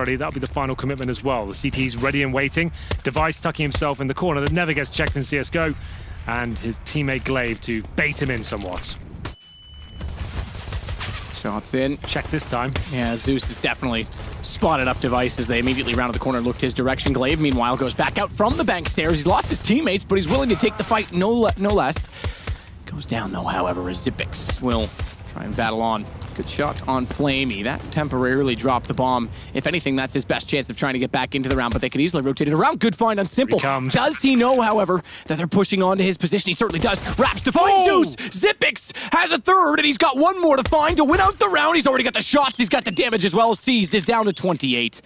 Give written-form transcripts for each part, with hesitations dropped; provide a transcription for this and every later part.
momentarily. That'll be the final commitment as well. The CT's ready and waiting. Device tucking himself in the corner that never gets checked in CSGO. And his teammate Glaive to bait him in somewhat. Shots in. Check this time. Yeah, Zeus has definitely spotted up Device as they immediately rounded the corner and looked his direction. Glaive, meanwhile, goes back out from the bank stairs. He's lost his teammates, but he's willing to take the fight no less. Goes down, though, however, as Xyp9x will try and battle on. Good shot on Flamey. That temporarily dropped the bomb. If anything, that's his best chance of trying to get back into the round, but they could easily rotate it around. Good find on Simple. Does he know, however, that they're pushing onto his position? He certainly does. Wraps to find Zeus. Xyp9x has a third, and he's got one more to find to win out the round. He's already got the shots. He's got the damage as well. Seized is down to 28.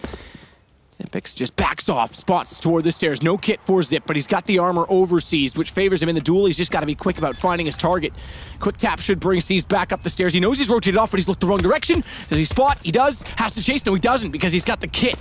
Xyp9x just backs off, spots toward the stairs. No kit for Zip, but he's got the armor over Seized, which favors him in the duel. He's just got to be quick about finding his target. Quick tap should bring Seized back up the stairs. He knows he's rotated off, but he's looked the wrong direction. Does he spot? He does. Has to chase. No, he doesn't, because he's got the kit.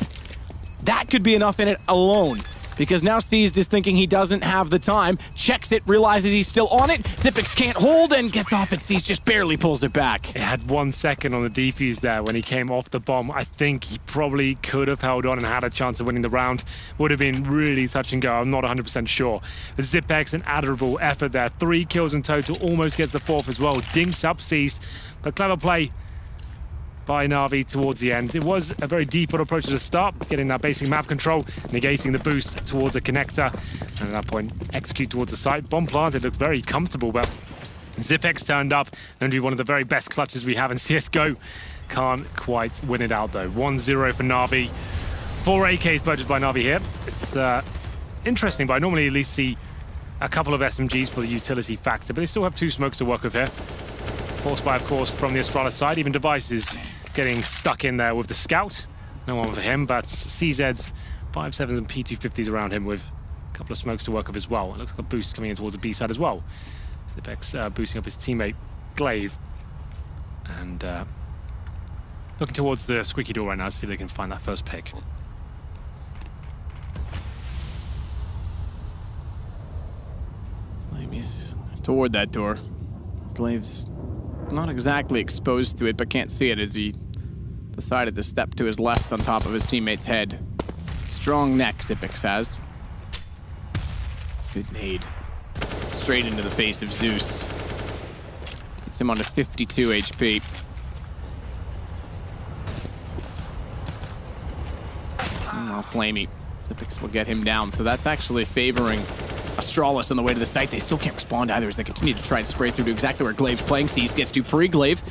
That could be enough in it alone, because now Seized is thinking he doesn't have the time. Checks it, realizes he's still on it. Xyp9x can't hold and gets off it. Seized just barely pulls it back. It had 1 second on the defuse there when he came off the bomb. I think he probably could have held on and had a chance of winning the round. Would have been really touch and go. I'm not 100% sure. But Xyp9x, an admirable effort there. 3 kills in total, almost gets the 4th as well. Dinks up Seized, but clever play by Navi towards the end. It was a very default approach at the start, getting that basic map control, negating the boost towards the connector, and at that point, execute towards the site. Bomb planted, looked very comfortable, but Xyp9x turned up, and be one of the very best clutches we have in CSGO. Can't quite win it out, though. 1-0 for Navi. 4 AKs purchased by Navi here. It's interesting, but I normally at least see a couple of SMGs for the utility factor, but they still have 2 smokes to work with here. Forced by, of course, from the Astralis side. Even Device is getting stuck in there with the scout. No one for him, but CZ's 5.7s and P250s around him with a couple of smokes to work with as well. It looks like a boost coming in towards the B side as well. Xyp9x boosting up his teammate Glaive. And looking towards the squeaky door right now to see if they can find that first pick. He's toward that door. Glaive's not exactly exposed to it, but can't see it as he decided to step to his left on top of his teammate's head. Strong neck, Xyp9x has. Good nade. Straight into the face of Zeus. Gets him onto 52 HP. Well, Flamey. Xyp9x will get him down, so that's actually favoring Astralis on the way to the site. They still can't respond either as they continue to try and spray through to exactly where Glaive's playing. Seized gets Dupree. Glaive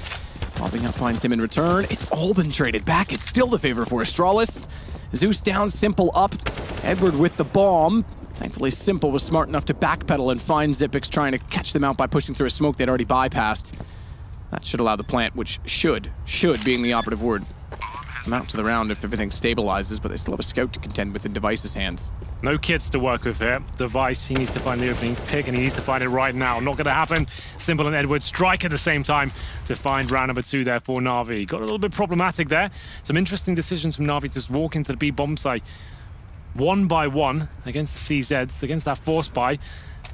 popping up, finds him in return. It's all been traded back. It's still the favor for Astralis. Zeus down, Simple up. Edward with the bomb. Thankfully, Simple was smart enough to backpedal and find Xyp9x trying to catch them out by pushing through a smoke they'd already bypassed. That should allow the plant, which should being the operative word, come out to the round if everything stabilizes, but they still have a scout to contend with in Device's hands. No kits to work with here. Device, he needs to find the opening pick, and he needs to find it right now. Not going to happen. Simple and Edward strike at the same time to find round number 2 there for Navi. Got a little bit problematic there. Some interesting decisions from Navi to just walk into the B bomb site 1 by 1 against the CZs, against that force buy.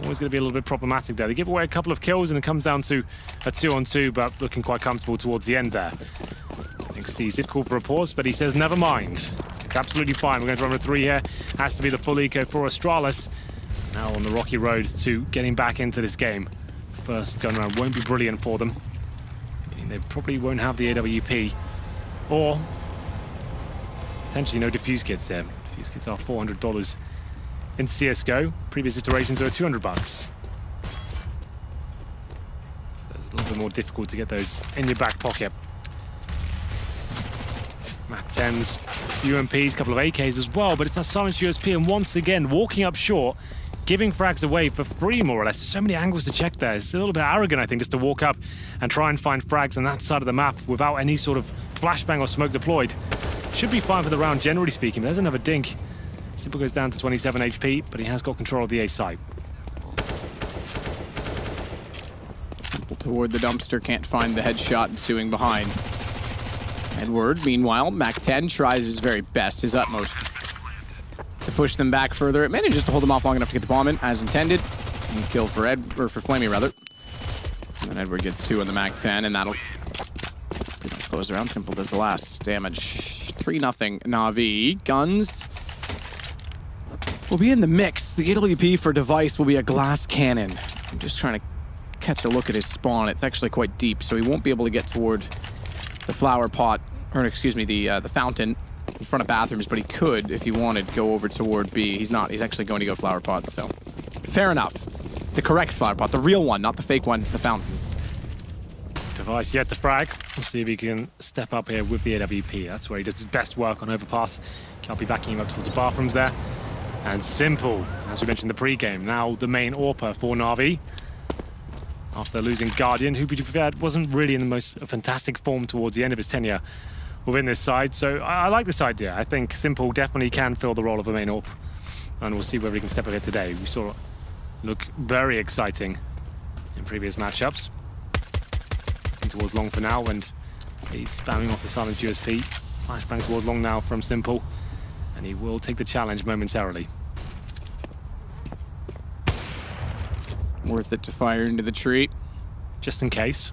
Always going to be a little bit problematic there. They give away a couple of kills, and it comes down to a 2-on-2, but looking quite comfortable towards the end there. I think C's did call for a pause, but he says never mind. It's absolutely fine. We're going to run a 3 here. Has to be the full eco for Astralis. Now on the rocky road to getting back into this game. First gun round won't be brilliant for them. They probably won't have the AWP. Or potentially no defuse kits here. Defuse kits are $400 in CSGO. Previous iterations are $200. So it's a little bit more difficult to get those in your back pocket. map 10s, UMPs, a couple of AKs as well, but it's that silenced USP, and once again, walking up short, giving frags away for free, more or less. So many angles to check there. It's a little bit arrogant, I think, just to walk up and try and find frags on that side of the map without any sort of flashbang or smoke deployed. Should be fine for the round, generally speaking. There's another dink. Simple goes down to 27 HP, but he has got control of the A site. Simple toward the dumpster, can't find the headshot ensuing behind. Edward, meanwhile, map 10 tries his very best, his utmost, to push them back further. It manages to hold them off long enough to get the bomb in, as intended. And kill for for Flamey, rather. And then Edward gets 2 on the map 10, and that'll pretty much close the round. Simple does the last damage. 3-0 Navi. Guns will be in the mix. The AWP for Device will be a glass cannon. I'm just trying to catch a look at his spawn. It's actually quite deep, so he won't be able to get toward the flower pot, or excuse me, the fountain in front of bathrooms, but he could, if he wanted, go over toward B. He's not. He's actually going to go flower pot, so fair enough. The correct flower pot, the real one, not the fake one, the fountain. Device yet to frag. We'll see if he can step up here with the AWP. That's where he does his best work on overpass. Can't be backing him up towards the bathrooms there. And Simple, as we mentioned in the pre-game, now the main AWPer for Navi. After losing Guardian, who, to be fair, wasn't really in the most fantastic form towards the end of his tenure within this side. So I like this idea. I think Simple definitely can fill the role of a main AWP. And we'll see whether he can step up here today. We saw it look very exciting in previous matchups. Towards long for now, and he's spamming off the silent USP. Flashbang towards long now from Simple, and he will take the challenge momentarily. Worth it to fire into the tree. Just in case.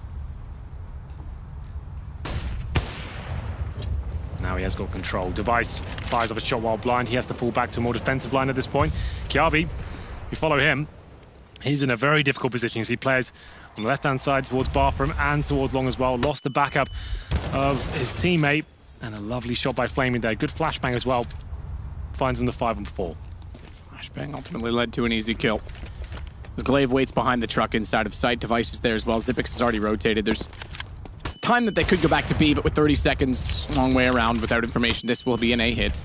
Now he has got control. Device fires off a shot while blind. He has to pull back to a more defensive line at this point. Kiabi, you follow him. He's in a very difficult position. You see players on the left-hand side towards bathroom and towards long as well. Lost the backup of his teammate, and a lovely shot by Flaming there. Good flashbang as well. Finds him the 5-on-4. Flashbang ultimately led to an easy kill. As Glaive waits behind the truck inside of sight, Device is there as well. Xipix has already rotated. There's time that they could go back to B, but with 30 seconds, long way around without information, this will be an A hit.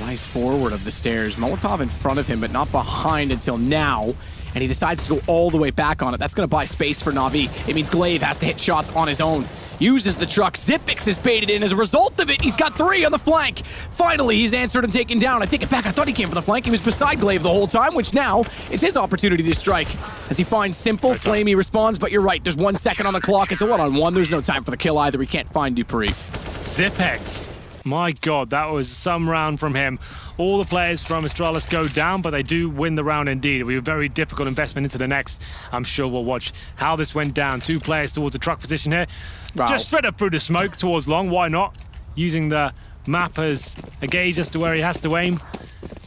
Nice forward of the stairs. Molotov in front of him, but not behind until now. And he decides to go all the way back on it. That's going to buy space for Navi. It means Glaive has to hit shots on his own. Uses the truck. Xipix is baited in. As a result of it, he's got 3 on the flank. Finally, he's answered and taken down. I take it back. I thought he came for the flank. He was beside Glaive the whole time, which now it's his opportunity to strike. As he finds Simple, Flamey responds, but you're right. There's 1 second on the clock. It's a one-on-one. There's no time for the kill either. He can't find Dupree. Xipix. My God, that was some round from him. All the players from Astralis go down, but they do win the round indeed. It'll be a very difficult investment into the next. I'm sure we'll watch how this went down. 2 players towards the truck position here. Wow. Just straight up through the smoke towards long. Why not? Using the map as a gauge as to where he has to aim.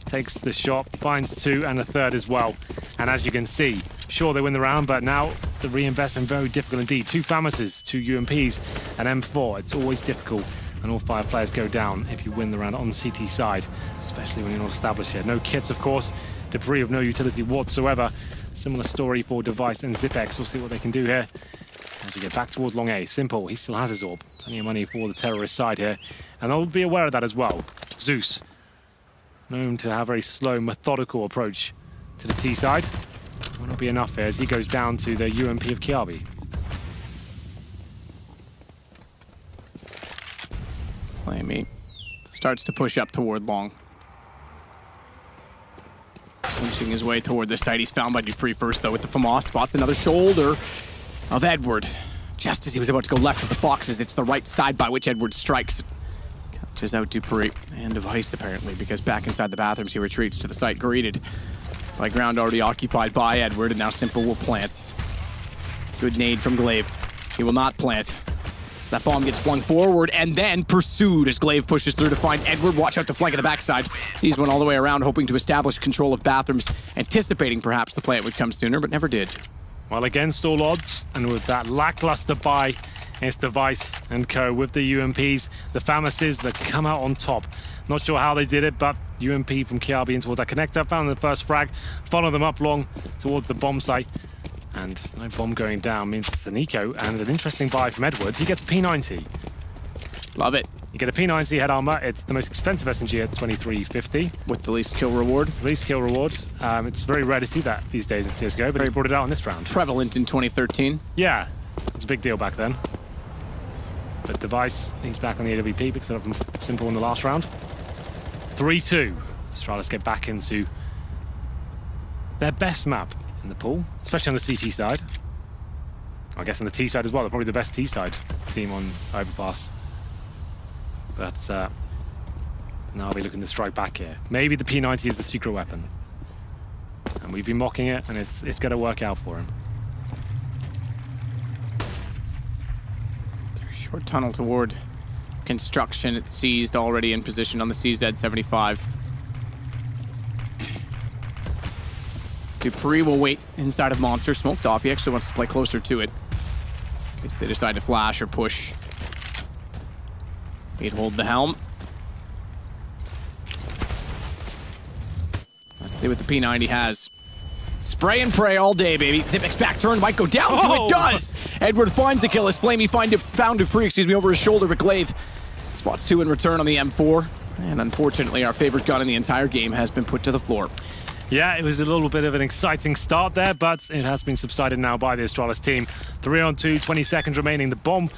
Takes the shot, finds 2 and a third as well. And as you can see, sure they win the round, but now the reinvestment very difficult indeed. 2 Famouses, 2 UMPs, and M4. It's always difficult. And all 5 players go down if you win the round on CT side, especially when you're not established yet. No kits, of course. Debris of no utility whatsoever. Similar story for Device and Xipix. We'll see what they can do here as we get back towards long A. Simple, he still has his orb. Plenty of money for the terrorist side here. And they'll be aware of that as well. Zeus, known to have a very slow, methodical approach to the T side. Will not be enough here as he goes down to the UMP of Kiabi. Flamey starts to push up toward long. Punching his way toward the site. He's found by Dupree first, though, with the FAMAS. Spots another shoulder of Edward. Just as he was about to go left of the boxes, it's the right side by which Edward strikes. Catches out Dupree and Device, apparently, because back inside the bathrooms, he retreats to the site, greeted by ground already occupied by Edward, and now Simple will plant. Good nade from Glaive. He will not plant. That bomb gets flung forward and then pursued as Glaive pushes through to find Edward. Watch out to flank at the backside. Sees one all the way around, hoping to establish control of bathrooms, anticipating perhaps the plant would come sooner, but never did. Well, against all odds, and with that lackluster buy, it's Device and co with the UMPs, the Famouses that come out on top. Not sure how they did it, but UMP from Kiabi in towards that connector, found the first frag, follow them up long towards the bomb site. And no bomb going down means it's an eco, and an interesting buy from Edward. He gets a P90. Love it. You get a P90 head armor. It's the most expensive SMG at 2350. With the least kill reward. Least kill reward. It's very rare to see that these days in CSGO, but he brought it out in this round. Prevalent in 2013. Yeah, it was a big deal back then. But Device, he's back on the AWP, picks it up from Simple in the last round. 3-2. Astralis get back into their best map in the pool, especially on the CT side. I guess on the T side as well. They're probably the best T side team on overpass. But now I'll be looking to strike back here. Maybe the P90 is the secret weapon. And we've been mocking it, and it's going to work out for him. Short tunnel toward construction. It's Seized already in position on the Seized at 75. Dupree will wait inside of Monster. Smoked off. He actually wants to play closer to it in case they decide to flash or push. He'd hold the helm. Let's see what the P90 has. Spray and pray all day, baby. Zipix back turn might go down to it. Does! Edward finds the kill as Flamey found Dupree, over his shoulder, but Glaive spots 2 in return on the M4. And unfortunately, our favorite gun in the entire game has been put to the floor. Yeah, it was a little bit of an exciting start there, but it has been subsided now by the Astralis team. 3-on-2, 20 seconds remaining. The bomb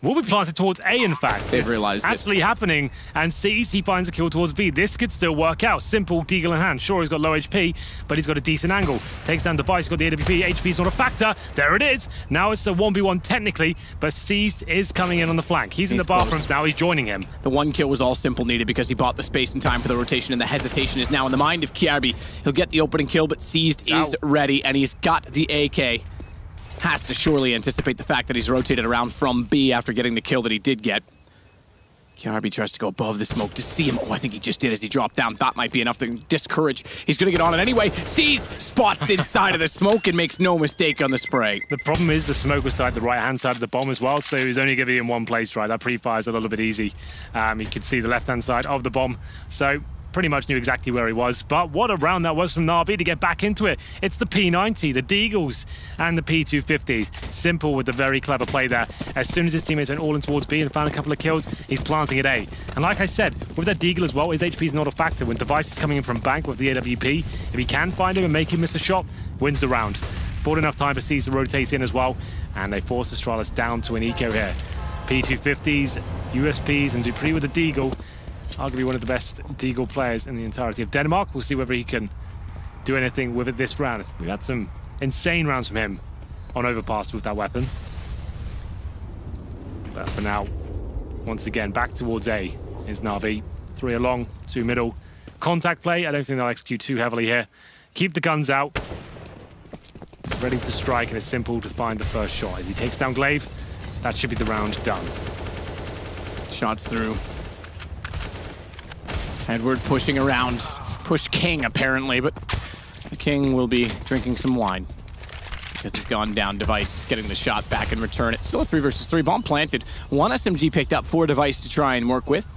will be planted towards A, in fact. They've realized actually happening, and sees he finds a kill towards B. This could still work out. Simple, Deagle in hand. Sure, he's got low HP, but he's got a decent angle. Takes down Device, got the AWP. HP's not a factor. There it is. Now it's a 1v1 technically, but Seized is coming in on the flank. He's in the bathroom. Now he's joining him. The 1 kill was all Simple needed because he bought the space and time for the rotation, and the hesitation is now in the mind of Kiarbi. He'll get the opening kill, but Seized is ready, and he's got the AK. Has to surely anticipate the fact that he's rotated around from B after getting the kill that he did get. Kiarbi tries to go above the smoke to see him. Oh, I think he just did as he dropped down. That might be enough to discourage. He's going to get on it anyway. Seized, spots inside of the smoke and makes no mistake on the spray. The problem is the smoke was tied the right-hand side of the bomb as well, so he's only going to be in one place, right? That pre-fire is a little bit easy. You could see the left-hand side of the bomb, so pretty much knew exactly where he was. But what a round that was from Navi to get back into it. It's the P90, the Deagles, and the P250s. Simple with the very clever play there. As soon as his teammates went all in towards B and found a couple of kills, he's planting at A. And like I said, with that Deagle as well, his HP is not a factor. When Device is coming in from bank with the AWP, if he can find him and make him miss a shot, wins the round. Bought enough time for Seized to rotate in as well, and they forced Astralis down to an eco here. P250s, USPs, and Dupree with the Deagle. Arguably one of the best Deagle players in the entirety of Denmark. We'll see whether he can do anything with it this round. We've had some insane rounds from him on overpass with that weapon. But for now, once again, back towards A is Navi. 3 along, 2 middle. Contact play, I don't think they'll execute too heavily here. Keep the guns out. Ready to strike, and it's Simple to find the first shot. As he takes down Glaive, that should be the round done. Shots through. Edward pushing around. Push King, apparently, but the King will be drinking some wine because he's gone down. Device getting the shot back in return. It's still a 3 versus 3. Bomb planted. 1 SMG picked up, 4 Device to try and work with.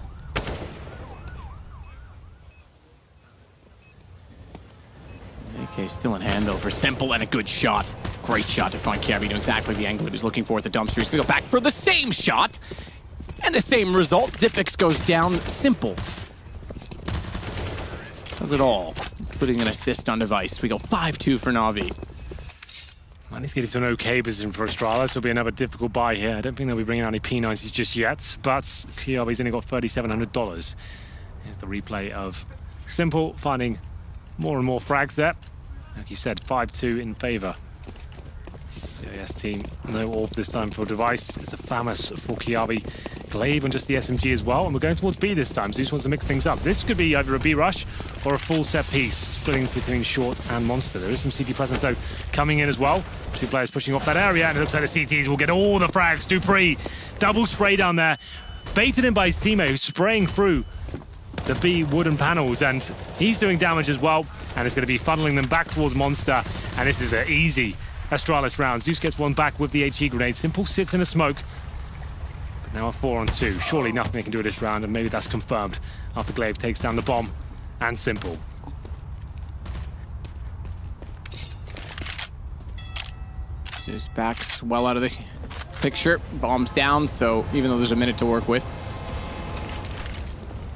AK still in hand, though, for Simple, and a good shot. Great shot to find Kiarbi. Knew exactly the angle he was looking for at the dumpster. He's going to go back for the same shot and the same result. Zipix goes down. Simple does it all, including an assist on Device. We go 5-2 for Navi. And he's getting to an okay position for Astralis. It'll be another difficult buy here. I don't think they'll be bringing out any P90s just yet, but Kiarbi's only got $3,700. Here's the replay of Simple finding more and more frags there. Like you said, 5-2 in favor. CIS team, no AWP this time for Device. It's a famous for Kiarbi. Glaive and just the SMG as well, and we're going towards B this time. Zeus wants to mix things up. This could be either a B rush or a full set piece, splitting between Short and Monster. There is some CT presence though coming in as well. 2 players pushing off that area, and it looks like the CTs will get all the frags. Dupree, double spray down there, baited in by his teammate who's spraying through the B wooden panels, and he's doing damage as well, and it's going to be funneling them back towards Monster, and this is an easy Astralis round. Zeus gets one back with the HE grenade. Simple sits in a smoke. But now a 4-on-2. Surely nothing they can do this round, and maybe that's confirmed after Glaive takes down the bomb and Simple. Zeus backs well out of the picture. Bomb's down, so even though there's a minute to work with,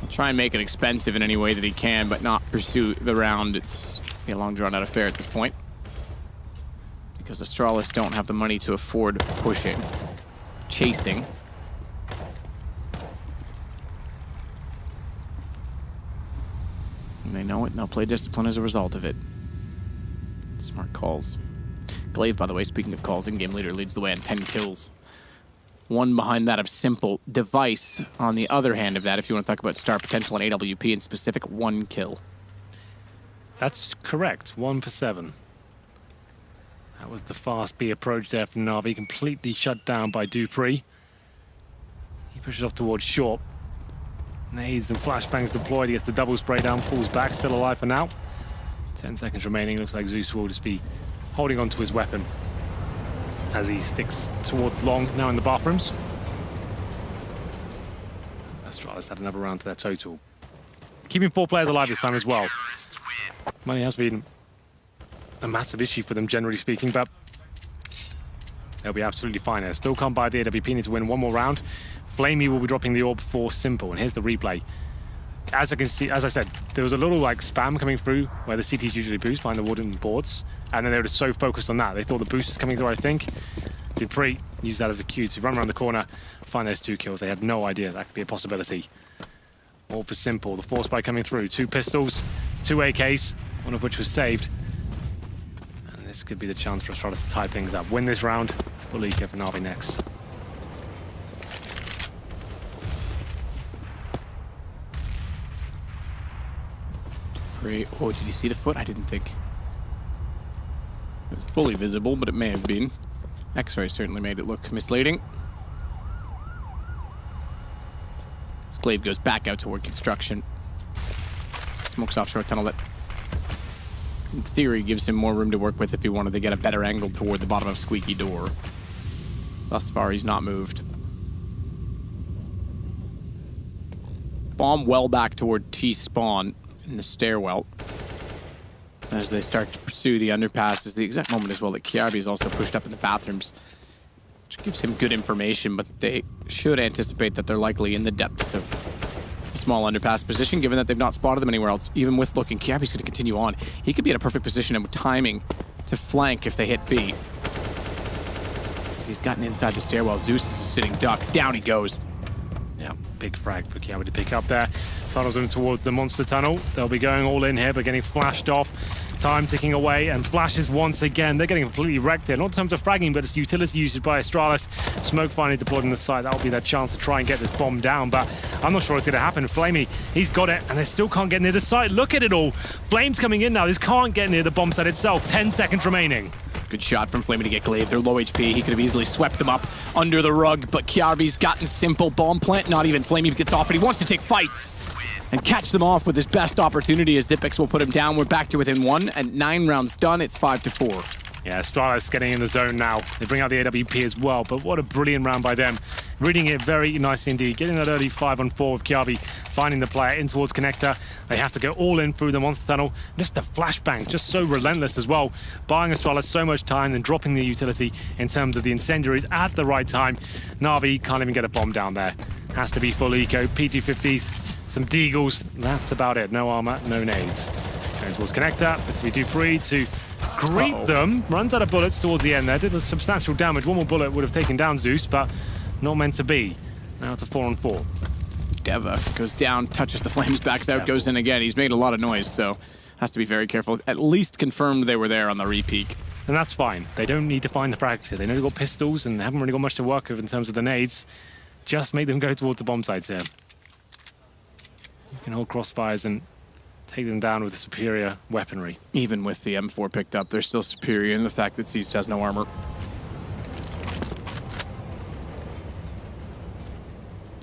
he'll try and make it expensive in any way that he can, but not pursue the round. It's a long drawn-out affair at this point, because Astralis don't have the money to afford pushing, chasing. And they know it, and they'll play discipline as a result of it. Smart calls. Glaive, by the way, speaking of calls, in-game leader leads the way on 10 kills. 1 behind that of Simple. Device, on the other hand of that, if you want to talk about star potential and AWP in specific, 1 kill. That's correct, 1 for 7. That was the fast B approach there from Navi, completely shut down by Dupree. He pushes off towards short. Nades and flashbangs deployed. He gets the double spray down, falls back, still alive for now. 10 seconds remaining. Looks like Zeus will just be holding on to his weapon as he sticks towards long, now in the bathrooms. Astralis had another round to their total. Keeping 4 players alive this time as well. Money has been a massive issue for them, generally speaking, but they'll be absolutely fine here. Still can't buy the AWP, need to win one more round. Flamey will be dropping the orb for Simple, and here's the replay. As I can see, as I said, there was a little like spam coming through where the CTs usually boost behind the wooden boards, and then they were just so focused on that. They thought the boost was coming through, I think. Dupree used that as a cue to run around the corner, find those 2 kills. They had no idea that could be a possibility. All for Simple, the force spike coming through. 2 pistols, 2 AKs, one of which was saved. And this could be the chance for Astralis to tie things up. Win this round, fully go for Navi next. Great. Oh, did you see the foot? I didn't think it was fully visible, but it may have been. X-ray certainly made it look misleading. Glaive goes back out toward construction. Smokes off short tunnel that, in theory, gives him more room to work with if he wanted to get a better angle toward the bottom of Squeaky Door. Thus far, he's not moved. Bomb well back toward T-spawn in the stairwell. As they start to pursue the underpass, is the exact moment as well that Kiarbi is also pushed up in the bathrooms, which gives him good information, but they should anticipate that they're likely in the depths of a small underpass position, given that they've not spotted them anywhere else. Even with looking, Kiarbi's going to continue on. He could be in a perfect position and with timing to flank if they hit B. He's gotten inside the stairwell. Zeus is a sitting duck. Down he goes. Yeah, big frag for Kiarbi to pick up there. Funnels him towards the monster tunnel. They'll be going all in here, but getting flashed off. Time ticking away, and flashes once again. They're getting completely wrecked here. Not in terms of fragging, but it's utility usage by Astralis. Smoke finally deployed on the side. That'll be their chance to try and get this bomb down, but I'm not sure it's going to happen. Flamey, he's got it, and they still can't get near the site. Look at it all. Flames coming in now. This can't get near the bomb site itself. 10 seconds remaining. Good shot from Flamey to get Glaive. They're low HP. He could have easily swept them up under the rug, but Kiarbi's gotten Simple. Bomb plant, not even. Flamey gets off, but he wants to take fights and catch them off with his best opportunity as Zipex will put him down. We're back to within 1, and 9 rounds done. It's 5-4. Yeah, Astralis getting in the zone now. They bring out the AWP as well, but what a brilliant round by them. Reading it very nicely indeed. Getting that early 5-on-4 with Kiarbi, finding the player in towards connector. They have to go all in through the monster tunnel. Just the flashbang, just so relentless as well. Buying Astralis so much time and dropping the utility in terms of the incendiaries at the right time. Navi can't even get a bomb down there. Has to be full eco. P250s, some deagles. That's about it. No armor, no nades. Going towards connector. It's be Dupree to greet them. Runs out of bullets towards the end there. Did substantial damage. One more bullet would have taken down Zeus, but not meant to be. Now it's a 4-on-4. Deva goes down, touches the flames, backs out, goes in again. He's made a lot of noise, so has to be very careful. At least confirmed they were there on the repeak. And that's fine. They don't need to find the frags here. They know they've got pistols and they haven't really got much to work with in terms of the nades. Just make them go towards the bomb sites here. You can hold crossfires and take them down with the superior weaponry. Even with the M4 picked up, they're still superior in the fact that Zeus has no armor.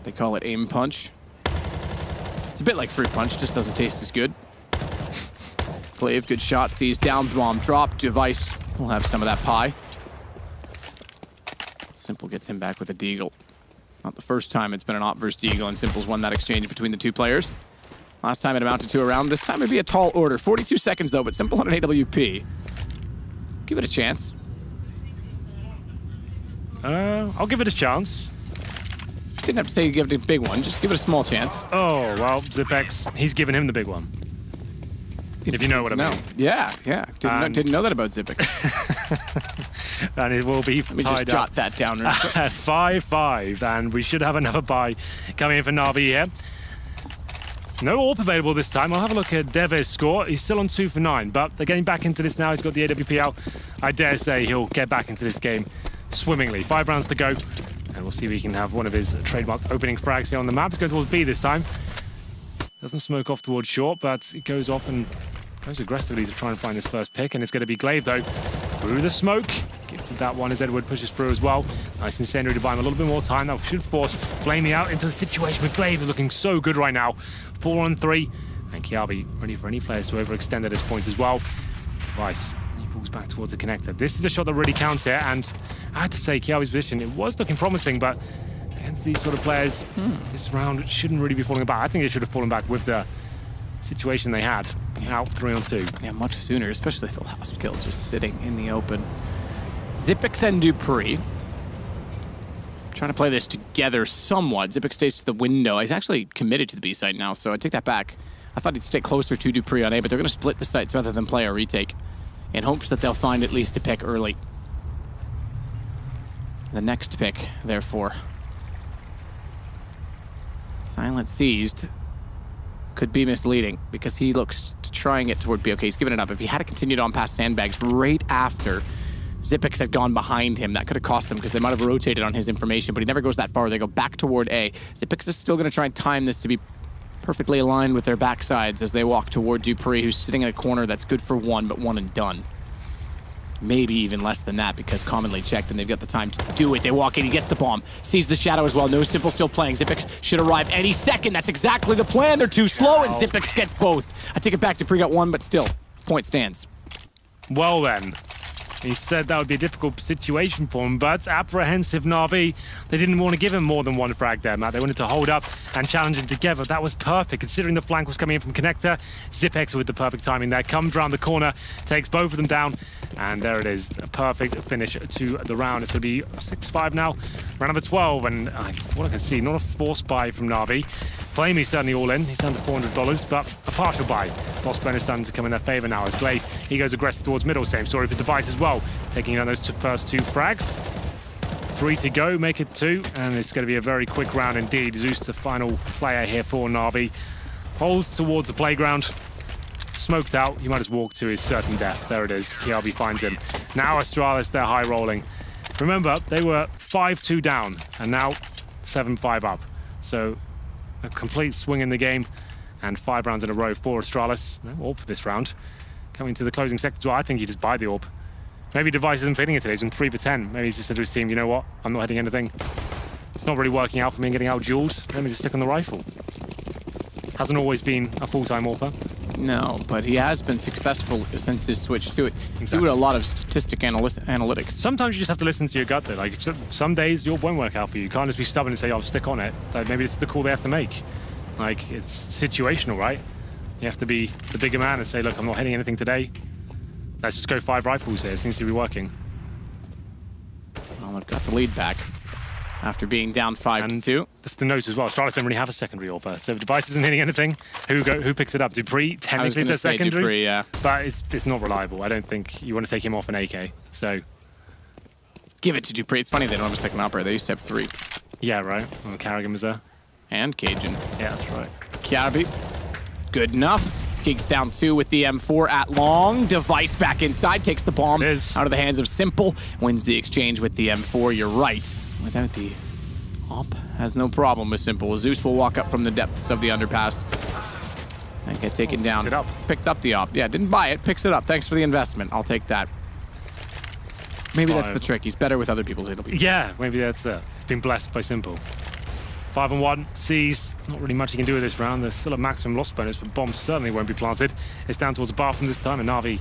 They call it aim punch. It's a bit like fruit punch, just doesn't taste as good. Glaive, good shot, sees down, bomb drop. Device will have some of that pie. Simple gets him back with a deagle. Not the first time it's been an op versus deagle, and Simple's won that exchange between the two players. Last time it amounted to a round. This time it'd be a tall order. 42 seconds though, but Simple on an AWP. Give it a chance. I'll give it a chance. Didn't have to say you give it a big one, just give it a small chance. Oh, well, Zipex, he's giving him the big one. If you know what I mean. Yeah. Didn't know that about Zipex. And it will be tied up. Let me just jot that down real quick. 5-5, and we should have another buy coming in for Navi here. No AWP available this time. I'll have a look at Deve's score. He's still on 2 for 9, but they're getting back into this now. He's got the AWP out. I dare say he'll get back into this game swimmingly. 5 rounds to go, and we'll see if he can have one of his trademark opening frags here on the map. He's going towards B this time. Doesn't smoke off towards short, but it goes off and goes aggressively to try and find his first pick, and it's going to be Glaive, though. Through the smoke. spotted that one as Edward pushes through as well. Nice incendiary to buy him a little bit more time. That should force Flamey out into the situation with Glaive is looking so good right now. 4 on 3. And Kiabi ready for any players to overextend at this point as well. Device, he falls back towards the connector. This is the shot that really counts here, and I have to say, Kiabi's position, it was looking promising, but against these sort of players, this round shouldn't really be falling back. I think they should have fallen back with the situation they had. Out 3 on 2. Yeah, much sooner, especially the last kill just sitting in the open. Xyp9x and dupreeh trying to play this together somewhat. Xyp9x stays to the window. He's actually committed to the B site now, so I take that back. I thought he'd stay closer to dupreeh on A, but they're going to split the sites rather than play a retake in hopes that they'll find at least a pick early. The next pick, therefore. Silent seized could be misleading because he looks to trying it toward B. Okay, he's given it up. If he had continued on past sandbags right after Xyp9x had gone behind him, that could have cost them because they might have rotated on his information, but he never goes that far. They go back toward A. Xyp9x is still going to try and time this to be perfectly aligned with their backsides as they walk toward dupreeh, who's sitting in a corner that's good for 1, but 1 and done. Maybe even less than that because commonly checked and they've got the time to do it. They walk in, he gets the bomb, sees the shadow as well. No Simple still playing. Xyp9x should arrive any second. That's exactly the plan. They're too slow and Xyp9x gets both. I take it back, dupreeh got 1, but still, point stands. Well then, he said that would be a difficult situation for him, but apprehensive Navi. They didn't want to give him more than 1 frag there, Matt. They wanted to hold up and challenge him together. That was perfect, considering the flank was coming in from connector. Xyp9x with the perfect timing there, comes around the corner, takes both of them down, and there it is. A perfect finish to the round. It's going to be 6-5 now. Round number 12, and what I can see, not a forced buy from Navi. Flamey's certainly all in. He's down to $400, but a partial buy. Lost bonus starting to come in their favor now as Glaive, he goes aggressive towards middle. Same story for Device as well. Taking down those first 2 frags. 3 to go, make it 2, and it's going to be a very quick round indeed. Zeus, the final player here for Navi, holds towards the playground. Smoked out, he might just walk to his certain death. There it is, Kiabi finds him. Now Astralis, they're high rolling. Remember, they were 5-2 down, and now 7-5 up. So a complete swing in the game, and 5 rounds in a row for Astralis. No orb for this round. Coming to the closing sector as well, I think he just buy the orb. Maybe Device isn't feeling it today, he's in 3 for 10. Maybe he's just said to his team, you know what, I'm not hitting anything. It's not really working out for me and getting out duels. Let me just stick on the rifle. Hasn't always been a full-time AWPer. No, but he has been successful since his switch to it. Exactly. Doing a lot of statistic analytics. Sometimes you just have to listen to your gut though. Like some days your won't work out for you. You can't just be stubborn and say, I'll stick on it. Like, maybe this is the call they have to make. Like, it's situational, right? You have to be the bigger man and say, look, I'm not hitting anything today. Let's just go 5 rifles here. It seems to be working. Well, they've got the lead back after being down 5-2. Just to note as well, Astralis don't really have a secondary AWPer. So if Device isn't hitting anything, who picks it up? dupreeh, technically it's a secondary. dupreeh, yeah. But it's not reliable. I don't think you want to take him off an AK. So give it to dupreeh. It's funny they don't have a second operator. They used to have 3. Yeah, right. Well, Carrigan was there. And Cajun. Yeah, that's right. Kiabi, good enough. Kicks down 2 with the M4 at long. Device back inside, takes the bomb out of the hands of Simple. Wins the exchange with the M4, you're right. Without the op, has no problem with Simple. Zeus will walk up from the depths of the underpass and get taken down. Picks it up. Picked up the op. Yeah, didn't buy it, picks it up. Thanks for the investment. I'll take that. Maybe that's the trick. He's better with other people's AWP. Yeah, maybe that's it. He's been blessed by Simple. 5 on 1, sees not really much he can do with this round. There's still a maximum loss bonus, but bombs certainly won't be planted. It's down towards the bathroom this time, and Navi,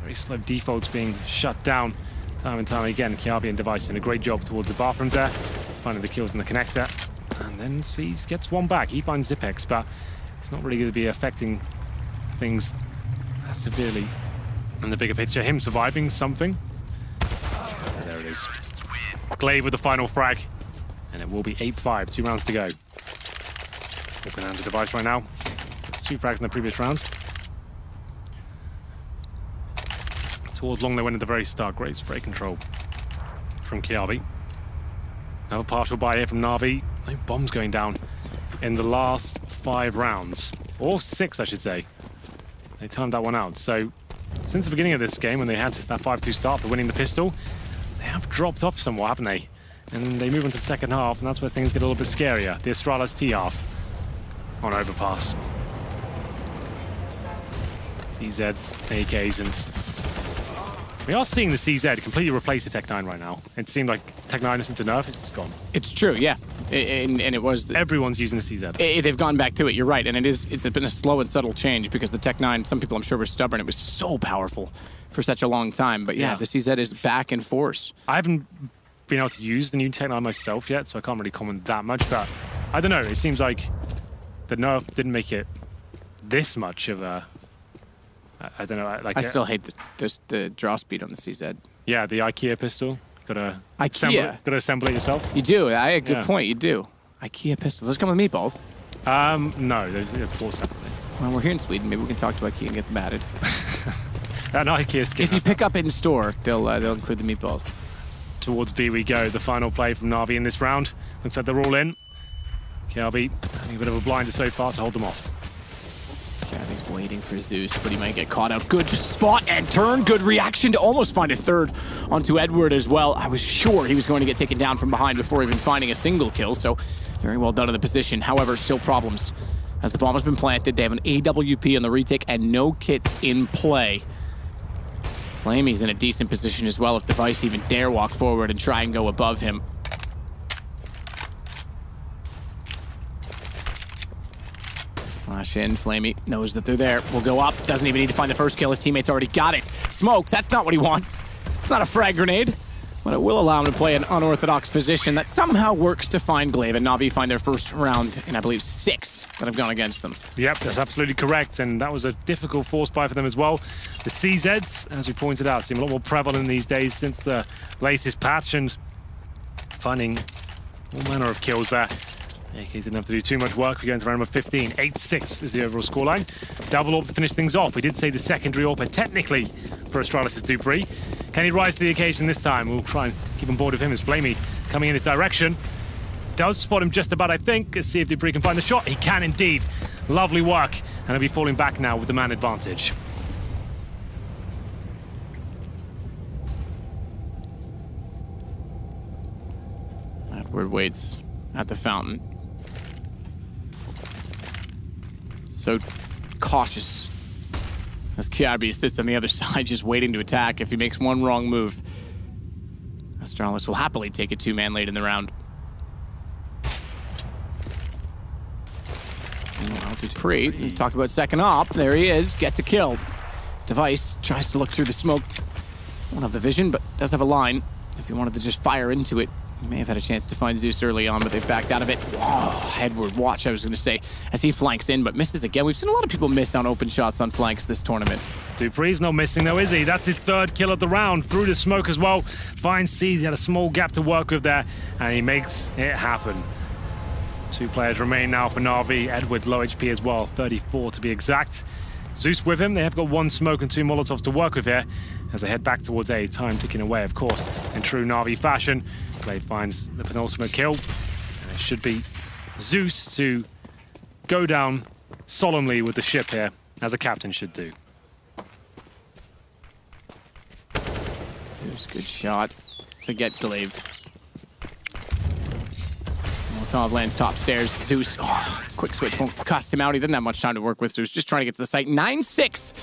very slow defaults being shut down time and time again. Kiabi and Device doing a great job towards the bathroom there, finding the kills in the connector. And then sees gets 1 back. He finds Xyp9x, but it's not really going to be affecting things that severely in the bigger picture. Him surviving something. There it is. Glaive with the final frag. And it will be 8-5, 2 rounds to go. Walking down to Device right now. 2 frags in the previous round. Towards long they went at the very start. Great spray control from Kiabi. Another partial buy here from Navi. No bombs going down in the last 5 rounds. Or 6, I should say. They timed that one out. So, since the beginning of this game, when they had that 5-2 start for winning the pistol, they have dropped off somewhat, haven't they? And they move into the second half, and that's where things get a little bit scarier. The Astralis T-half on overpass. CZs, AKs, and We are seeing the CZ completely replace the Tech 9 right now. It seemed like Tech 9 isn't enough, it's just gone. It's true, yeah. And it was... Everyone's using the CZ. They've gone back to it, you're right. And it's been a slow and subtle change because the Tech 9, some people I'm sure were stubborn. It was so powerful for such a long time. But yeah, the CZ is back in force. I haven't been able to use the new Tech 9 myself yet, so I can't really comment that much. But I don't know, it seems like the nerf didn't make it this much of a... I don't know. Like I still hate the draw speed on the CZ. Yeah, the IKEA pistol. Gotta assemble it yourself. You do. Good point. You do. IKEA pistol. Does it come with meatballs? No. Those are bought separately. Well, we're here in Sweden. Maybe we can talk to IKEA and get them added. An IKEA skin. If you pick up in store, they'll include the meatballs. Towards B we go. The final play from Navi in this round. Looks like they're all in. KRB having a bit of a blinder so far to hold them off. He's waiting for Zeus, but he might get caught out. Good spot and turn. Good reaction to almost find a third onto Edward as well. I was sure he was going to get taken down from behind before even finding a single kill, so very well done in the position. However, still problems. As the bomb has been planted, they have an AWP on the retake and no kits in play. Flamey's in a decent position as well if Device even dare walk forward and try and go above him. Flash in, Flamey knows that they're there. Will go up, doesn't even need to find the first kill. His teammates already got it. Smoke, that's not what he wants. It's not a frag grenade, but it will allow him to play an unorthodox position that somehow works to find Glaive, and Navi find their first round in, I believe, 6 that have gone against them. Yep, that's absolutely correct, and that was a difficult force buy for them as well. The CZs, as we pointed out, seem a lot more prevalent these days since the latest patch, and finding all manner of kills there. AKs didn't have to do too much work. We're going to round number 15. 8-6 is the overall scoreline. Double AWP to finish things off. We did say the secondary AWP technically for Astralis is Dupree. Can he rise to the occasion this time? We'll try and keep on board with him as Flamey coming in his direction. Does spot him just about, I think. Let's see if Dupree can find the shot. He can indeed. Lovely work. And he'll be falling back now with the man advantage. Edward waits at the fountain. So cautious as KRB sits on the other side just waiting to attack. If he makes one wrong move, Astralis will happily take a 2-man late in the round. Meanwhile, Dupree, talk about second op, there he is, gets a kill. Device tries to look through the smoke. Won't have the vision, but does have a line. If he wanted to just fire into it, he may have had a chance to find Zeus early on, but they've backed out of it. Oh, Edward, watch, I was going to say, as he flanks in, but misses again. We've seen a lot of people miss on open shots on flanks this tournament. Dupree's not missing though, is he? That's his 3rd kill of the round. Through the smoke as well. Finds C's, he had a small gap to work with there, and he makes it happen. 2 players remain now for Navi. Edward, low HP as well, 34 to be exact. Zeus with him. They have got 1 smoke and 2 Molotovs to work with here as they head back towards A. Time ticking away, of course, in true Navi fashion. Glaive finds the penultimate kill, and it should be Zeus to go down solemnly with the ship here, as a captain should do. Zeus, good shot to get Glaive. Molotov lands top stairs. Zeus, quick switch won't cost him out. He didn't have much time to work with, so he was just trying to get to the site. 9-6.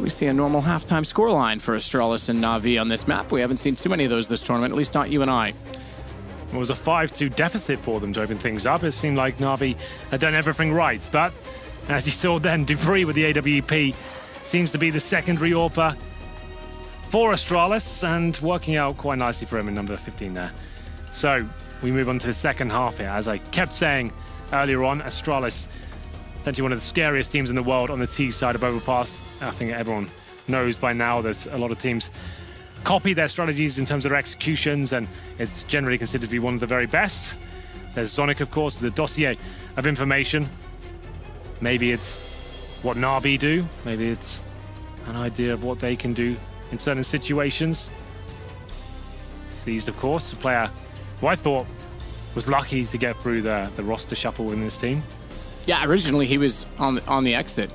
We see a normal halftime scoreline for Astralis and Navi on this map. We haven't seen too many of those this tournament, at least not you and I. It was a 5-2 deficit for them to open things up. It seemed like Navi had done everything right, but as you saw then, Dupree with the AWP seems to be the secondary AWPer for Astralis, and working out quite nicely for him in number 15 there. So we move on to the second half here. As I kept saying earlier on, Astralis, essentially one of the scariest teams in the world on the T side of Overpass. I think everyone knows by now that a lot of teams copy their strategies in terms of their executions, and it's generally considered to be one of the very best. There's Sonic, of course, the dossier of information. Maybe it's what Navi do. Maybe it's an idea of what they can do in certain situations. Seized, of course, a player who I thought was lucky to get through the roster shuffle in this team. Yeah, originally he was on the exit.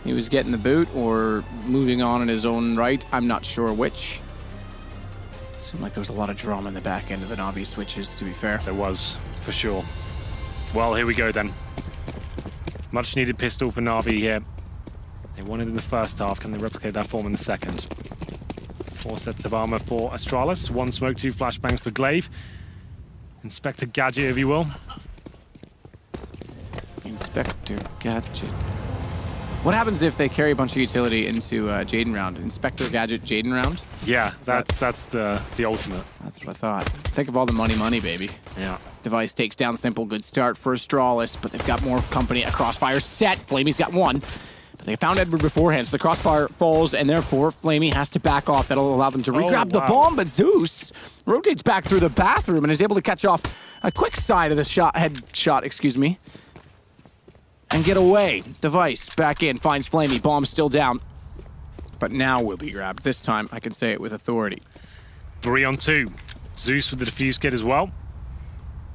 He was getting the boot or moving on in his own right. I'm not sure which. It seemed like there was a lot of drama in the back end of the Navi switches, to be fair. There was, for sure. Well, here we go then. Much needed pistol for Navi here. They won it in the first half. Can they replicate that form in the second? 4 sets of armor for Astralis. 1 smoke, 2 flashbangs for Glaive. Inspector Gadget, if you will. Inspector Gadget. What happens if they carry a bunch of utility into Jaden round? Inspector Gadget Jaden round? Yeah, that's the ultimate. That's what I thought. Think of all the money, baby. Yeah. Device takes down Simple. Good start for Astralis, but they've got more company. A crossfire set. Flamey's got 1. But they found Edward beforehand, so the crossfire falls, and therefore Flamey has to back off. That'll allow them to re-grab the bomb, but Zeus rotates back through the bathroom and is able to catch off a quick side of the headshot, excuse me. And get away. Device back in, finds Flamey. Bomb still down. But now will be grabbed. This time, I can say it with authority. 3 on 2. Zeus with the defuse kit as well.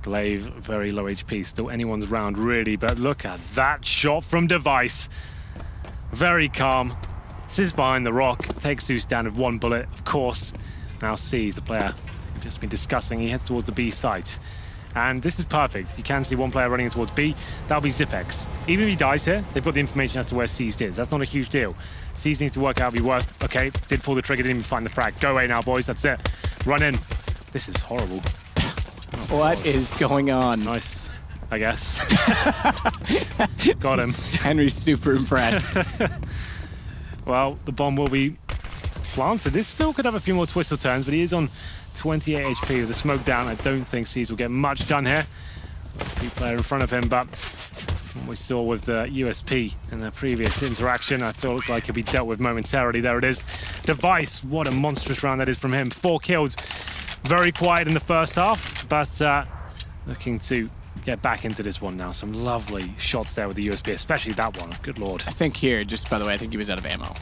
Glaive, very low HP. Still anyone's round, really. But look at that shot from Device. Very calm. Sits behind the rock. Takes Zeus down with 1 bullet, of course. Now sees the player we've just been discussing. He heads towards the B site. And this is perfect. You can see 1 player running towards B. That'll be Zipex. Even if he dies here, they've got the information as to where Seized is. That's not a huge deal. Seized needs to work out if he worked. Okay, did pull the trigger, didn't even find the frag. Go away now, boys. That's it. Run in. This is horrible. What is going on? Nice, I guess. Got him. Henry's super impressed. Well, the bomb will be planted. This still could have a few more twists or turns, but he is on 28 HP with the smoke down. I don't think Seized will get much done here. Big player in front of him, but what we saw with the USP in the previous interaction, I thought it looked like he'd be dealt with momentarily. There it is. Device, what a monstrous round that is from him. 4 kills. Very quiet in the first half, but looking to get back into this one now. Some lovely shots there with the USP, especially that one. Good lord. I think here, just by the way, I think he was out of ammo.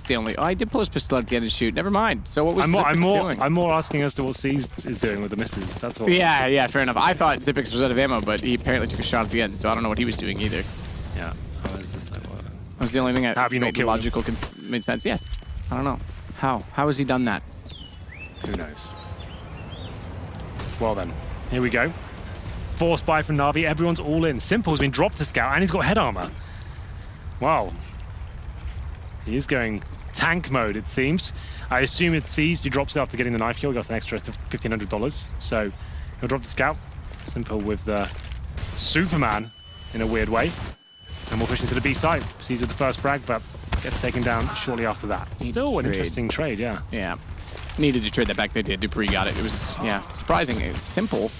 The only I did pull his pistol at the end and shoot. Never mind. So what was Zipix doing? I'm more asking as to what Seized is doing with the misses. That's all. Yeah, fair enough. I thought Zipix was out of ammo, but he apparently took a shot at the end, so I don't know what he was doing either. Yeah, I was just like, what? That was the only thing that made logical made sense. Yeah, I don't know. How has he done that? Who knows? Well then, here we go. Force buy from Navi. Everyone's all in. Simple's been dropped to scout, and he's got head armor. Wow. He is going tank mode, it seems. I assume it's Seized who drops it after getting the knife kill. He got an extra $1,500. So he'll drop the scout. Simple with the Superman in a weird way. And we'll push into the B side. Seized with the first frag, but gets taken down shortly after that. Still an interesting trade, yeah. Yeah. Needed to trade that back. They did. Dupree got it. It was, yeah, surprising. Simple.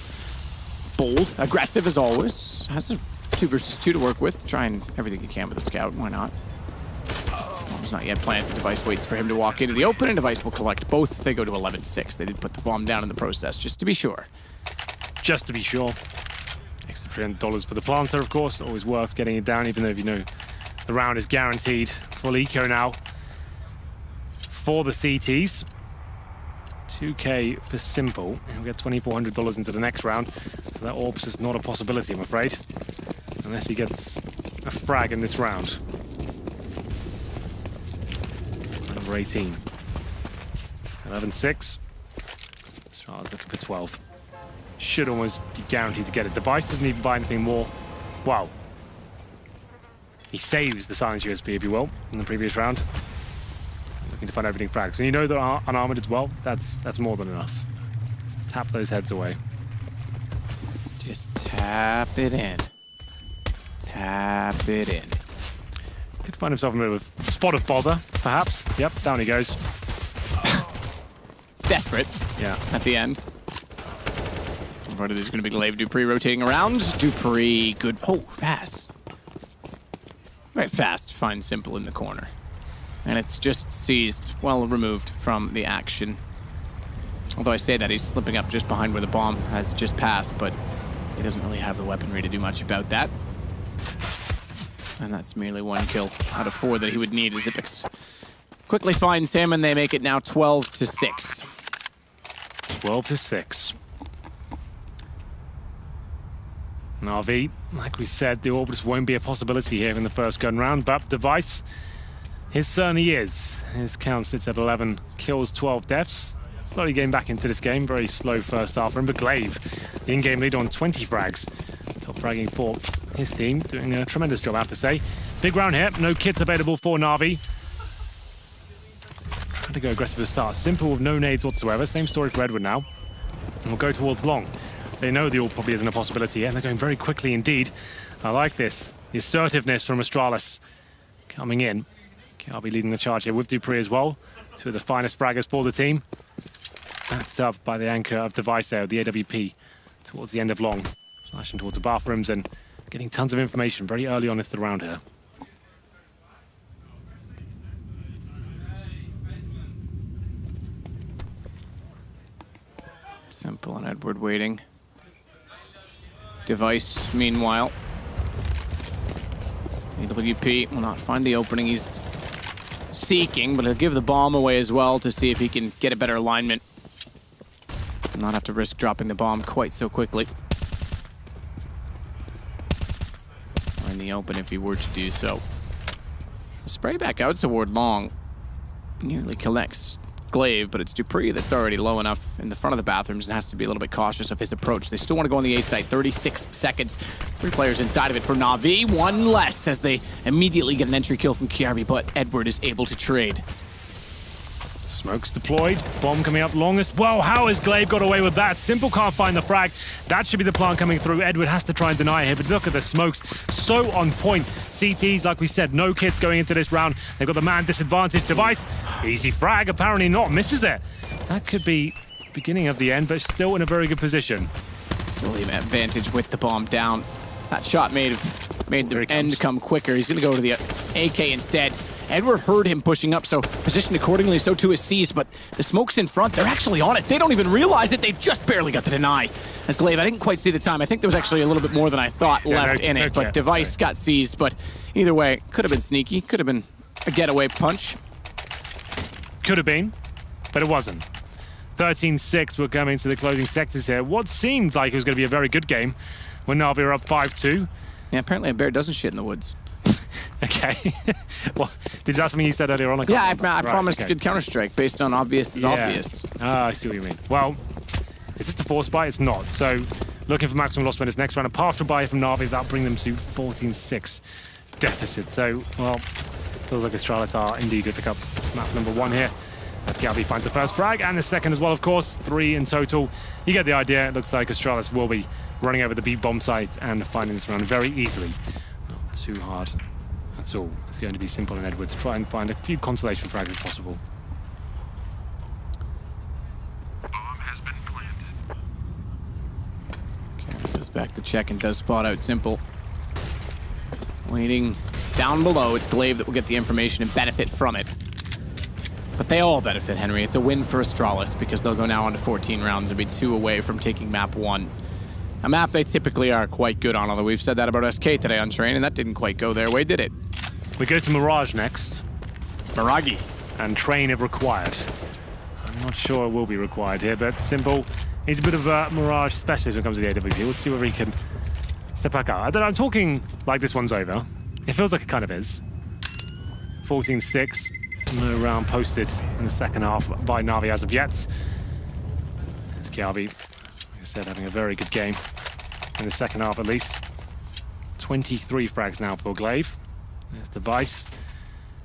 Bold. Aggressive as always. Has a 2 versus 2 to work with. Trying everything he can with the scout. Why not? Bomb's not yet planted. Device waits for him to walk into the open, and Device will collect both. They go to 11-6. They did put the bomb down in the process, just to be sure. Just to be sure. Extra $300 for the planter, of course. Always worth getting it down, even though if you know the round is guaranteed. Full eco now for the CTs. 2K for Simple. He'll get $2,400 into the next round. So that orbs is not a possibility, I'm afraid. Unless he gets a frag in this round. Number 18. 11-6. Charles looking for 12. Should almost be guaranteed to get it. Device doesn't even buy anything more. Wow. He saves the silence USB, if you will, in the previous round. Looking to find everything frags. And you know they're unarmored as well. That's more than enough. Just tap those heads away. Just tap it in. Tap it in. Could find himself in a bit of a spot of bother, perhaps. Yep, down he goes. Desperate. Yeah. At the end. What is going to be Glaive Dupree rotating around. Dupree, good. Oh, fast. Very fast. Finds Simple in the corner. And it's just Seized, well removed from the action. Although I say that, he's slipping up just behind where the bomb has just passed, but he doesn't really have the weaponry to do much about that. And that's merely 1 kill out of 4 that he would need as Zipix quickly finds him, and they make it now 12-6. 12-6. Navi, like we said, the Orbis won't be a possibility here in the first gun round, but Device, his certainly is. His count sits at 11 kills, 12 deaths. Slowly getting back into this game. Very slow first half for him, but Glaive, the in-game lead on 20 frags. Top fragging for his team, doing a tremendous job, I have to say. Big round here, no kits available for Navi. trying to go aggressive at the start. Simple with no nades whatsoever. Same story for Edward now. And we'll go towards long. They know the ult probably isn't a possibility, and they're going very quickly indeed. I like this. The assertiveness from Astralis coming in. I'll be leading the charge here with Dupree as well. Two of the finest fraggers for the team. Backed up by the anchor of device there, the AWP, towards the end of long. Flashing towards the bathrooms and getting tons of information very early on into the round here. Simple and Edward waiting. Device, meanwhile. AWP will not find the opening he's seeking, but he'll give the bomb away as well to see if he can get a better alignment. Not have to risk dropping the bomb quite so quickly. Or in the open if he were to do so. Spray back out toward long. Nearly collects Glaive, but it's Dupree that's already low enough in the front of the bathrooms and has to be a little bit cautious of his approach. They still want to go on the A site. 36 seconds. 3 players inside of it for Navi. 1 less as they immediately get an entry kill from Kiarbi, but Edward is able to trade. Smokes deployed. Bomb coming up longest. Whoa, how has Glaive got away with that? Simple can't find the frag. That should be the plant coming through. Edward has to try and deny it here, but look at the smokes. So on point. CTs, like we said, no kits going into this round. They've got the man disadvantage. Device, easy frag, apparently not. Misses it. That could be beginning of the end, but still in a very good position. Still the advantage with the bomb down. That shot made the end come quicker. He's going to go to the AK instead. Edward heard him pushing up, so positioned accordingly, so too is seized, but the smoke's in front. They're actually on it. They don't even realize it. They just barely got the deny. As Glaive, I didn't quite see the time. I think there was actually a little bit more than I thought left in it, but Device got seized. But either way, could have been sneaky. Could have been a getaway punch. Could have been, but it wasn't. 13-6, we're coming to the closing sectors here. What seemed like it was going to be a very good game when Navi are up 5-2. Yeah, apparently a bear doesn't shit in the woods. Okay. Well, did that something you said earlier on? Yeah, I promised good Counter-Strike based on obvious is obvious. Ah, I see what you mean. Well, is this the force buy? It's not. So, looking for maximum loss winners next round. A partial buy from Navi, that'll bring them to 14-6 deficit. So, well, feels like Astralis are indeed good to pick up map number 1 here. As Galvi finds the first frag, and the second as well, of course. 3 in total. You get the idea. It looks like Astralis will be running over the B bomb site and finding this round very easily. Not too hard. That's all. It's going to be Simple and Edward to try and find a few consolation frags if possible. Bomb has been planted. Okay, goes back to check and does spot out Simple. Waiting down below. It's Glaive that will get the information and benefit from it. But they all benefit, Henry. It's a win for Astralis because they'll go now on to 14 rounds and be 2 away from taking map 1. A map they typically are quite good on, although we've said that about SK today on Train, and that didn't quite go their way, did it? We go to Mirage next. Miragi. And Train if required. I'm not sure it will be required here, but Simple, he's a bit of a Mirage specialist when it comes to the AWP. We'll see whether he can step back out. I don't know, I'm talking like this one's over. It feels like it kind of is. 14-6. No round posted in the second half by Navi as of yet. It's Kiarbi, like I said, having a very good game in the second half at least. 23 frags now for Glaive. There's Device.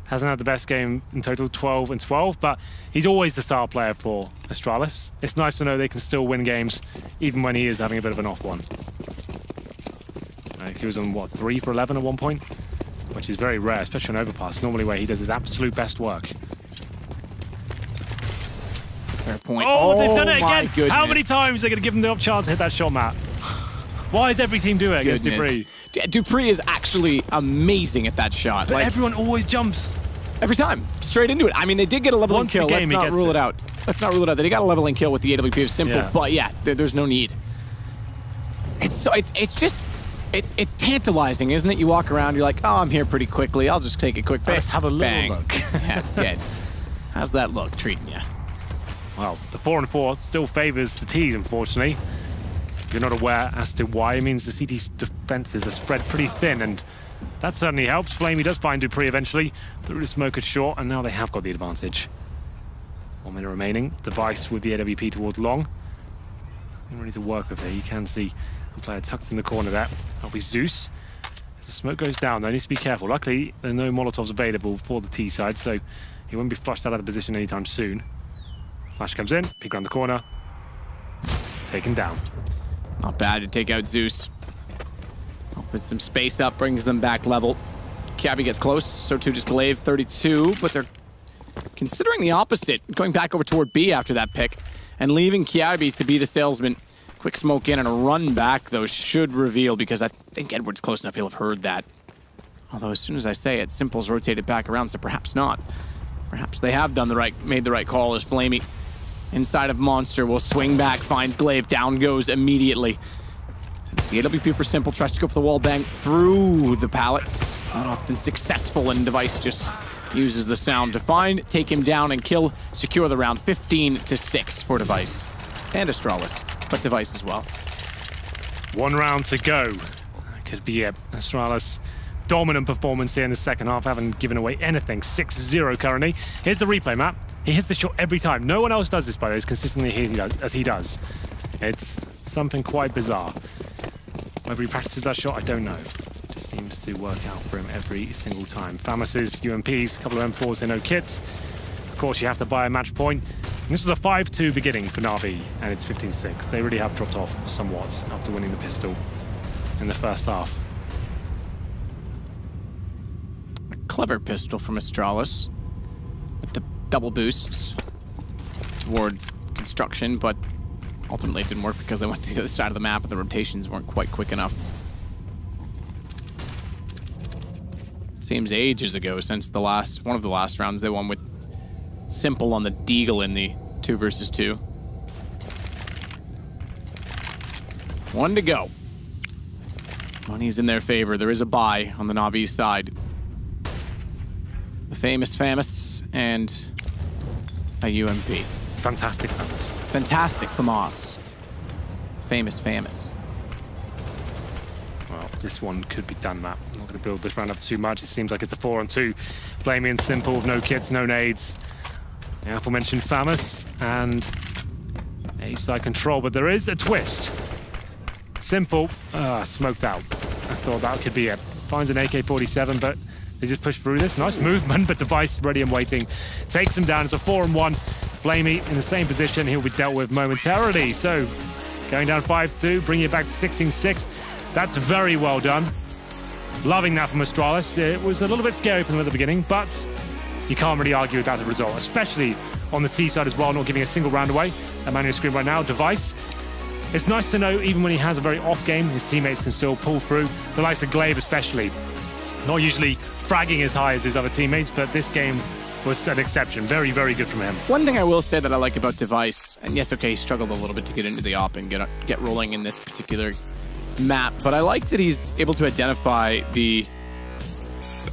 Hasn't had the best game in total, 12 and 12, but he's always the star player for Astralis. It's nice to know they can still win games even when he is having a bit of an off one. He was on, what, 3 for 11 at one point? Which is very rare, especially on overpass. Normally where he does his absolute best work. Fair point. Oh, they've done it again! Goodness. How many times are they going to give him the chance to hit that shot, Matt? Why does every team do it against Dupree? Dupree is actually amazing at that shot. But like, everyone always jumps. Every time. Straight into it. I mean, they did get a leveling kill. Let's not rule it out. Let's not rule it out. They got a leveling kill with the AWP of Simple, but yeah, there's no need. It's just... It's tantalizing, isn't it? You walk around, you're like, oh, I'm here pretty quickly. I'll just take a quick bit. Let's have a little look. Yeah, dead. How's that look treating you? Well, the 4 and 4 still favors the T's, unfortunately. If you're not aware as to why, it means the CT's defenses are spread pretty thin, and that certainly helps. Flamey does find Dupree eventually through the smoke at short, and now they have got the advantage. 1 minute remaining. Device with the AWP towards long. Nothing really to work with there. You can see a player tucked in the corner there. That'll be Zeus. As the smoke goes down, though, needs to be careful. Luckily, there are no Molotovs available for the T side, so He won't be flushed out of the position anytime soon. Flash comes in, peek around the corner. Taken down. Not bad to take out Zeus. Opens some space up, brings them back level. Kiabi gets close, so too does Glaive, 32, but they're considering the opposite, going back over toward B after that pick, and leaving Kiabi to be the salesman. Quick smoke in and a run back, though, should reveal, because I think Edward's close enough he'll have heard that. Although, as soon as I say it, Simple's rotated back around, so perhaps not. Perhaps they have made the right call as Flamey inside of Monster will swing back, finds Glaive, down goes immediately. The AWP for Simple tries to go for the wall bang through the pallets. Not often successful, and Device just uses the sound to find, take him down, and kill, secure the round. 15-6 for Device. And Astralis, but Device as well. 1 round to go. That could be it. Astralis, dominant performance here in the second half, haven't given away anything. 6-0 currently. Here's the replay map. He hits the shot every time. No one else does this, by the way, as consistently as he does. It's something quite bizarre. Whether he practices that shot, I don't know. It just seems to work out for him every single time. Famas's UMPs, a couple of M4s and no kits. Of course, you have to buy a match point. And this was a 5-2 beginning for Navi, and it's 15-6. They really have dropped off somewhat after winning the pistol in the first half. A clever pistol from Astralis with the double boosts toward construction, but ultimately it didn't work because they went to the other side of the map and the rotations weren't quite quick enough. Seems ages ago since one of the last rounds they won with Simple on the Deagle in the 2 versus 2. 1 to go. Money's in their favor. There is a buy on the Navi side. The famous Famas and a UMP. Fantastic Famas. Fantastic Famas. Famous Famas. Well, this one could be done, Matt. I'm not going to build this round up too much. It seems like it's a 4-on-2. Flamey and Simple with no kits, no nades. The aforementioned Famas and A-side control, but there is a twist. Simple, smoked out. I thought that could be it. Finds an AK-47, but they just push through this. Nice movement, but Device ready and waiting. Takes him down. It's a 4-on-1. Flamey in the same position. He'll be dealt with momentarily. So going down 5-2, bringing it back to 16-6. That's very well done. Loving that from Astralis. It was a little bit scary for them at the beginning, but you can't really argue with that result, especially on the T side as well, not giving a single round away. I'm on your screen right now, Device. It's nice to know, even when he has a very off game, his teammates can still pull through. The likes of Glaive especially. Not usually fragging as high as his other teammates, but this game was an exception. Very, very good from him. One thing I will say that I like about Device, and yes, okay, he struggled a little bit to get into the op and get rolling in this particular map, but I like that he's able to identify the,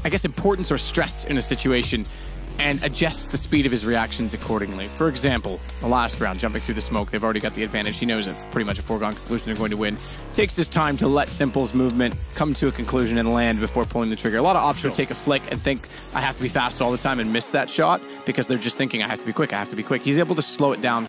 I guess, importance or stress in a situation and adjust the speed of his reactions accordingly. For example, the last round, jumping through the smoke, they've already got the advantage. He knows it's pretty much a foregone conclusion they're going to win. Takes his time to let Simple's movement come to a conclusion and land before pulling the trigger. A lot of options take a flick and think, I have to be fast all the time and miss that shot because they're just thinking, I have to be quick, I have to be quick. He's able to slow it down